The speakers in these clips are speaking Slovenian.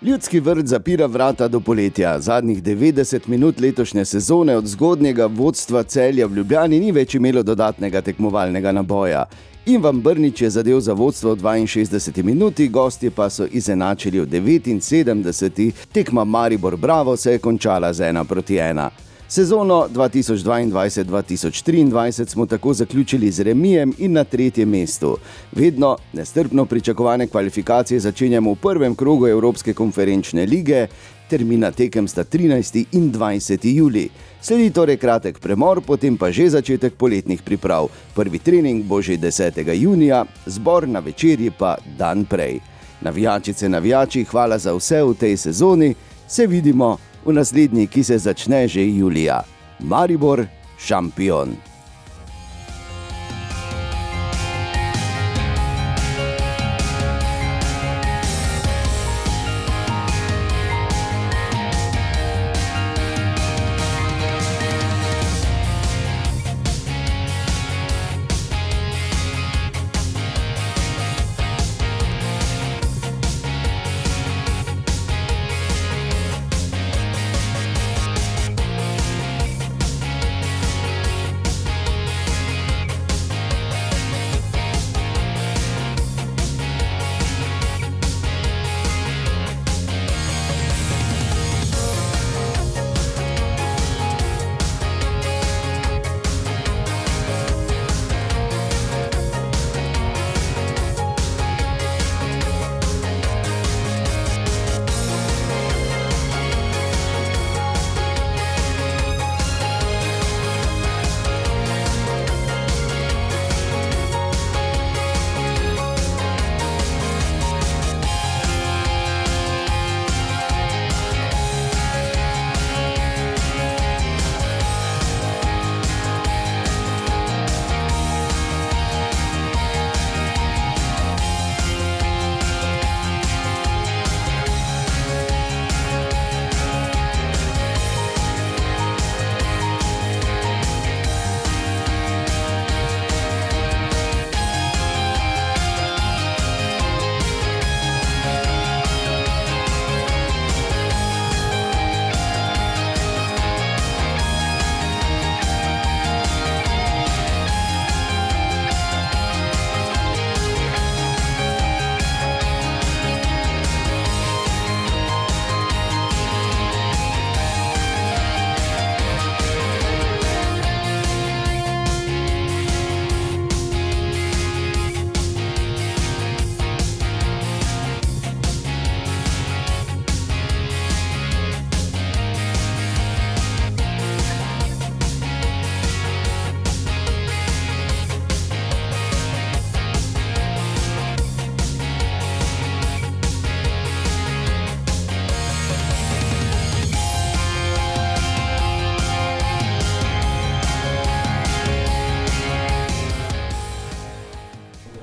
Ljudski vrt zapira vrata do poletja. Zadnjih 90 minut letošnje sezone od zgodnjega vodstva Celja v Ljubljani ni več imelo dodatnega tekmovalnega naboja. Ivan Brnić je zadel za vodstvo v 62 minuti, gostje pa so izenačili v 79. Tekma Maribor Bravo se je končala z 1:1. Sezono 2022-2023 smo tako zaključili z remijem in na 3. mestu. Vedno nestrpno pričakovane kvalifikacije začenjamo v prvem krogu Evropske konferenčne lige, termina tekem sta 13. in 20. julij. Sledi torej kratek premor, potem pa že začetek poletnih priprav. Prvi trening bo že 10. junija, zbor na večerji pa dan prej. Navijačice, navijači, hvala za vse v tej sezoni, se vidimo v naslednji, ki se začne že julija. Maribor, šampion!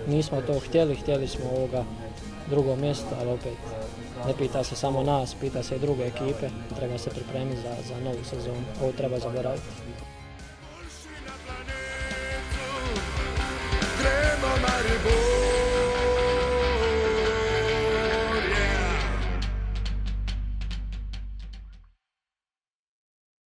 Nismo to htjeli smo drugo mjesto, ali opet ne pita se samo nas, pita se i druge ekipe, treba se pripremiti za novu sezonu, ovo treba zaboraviti.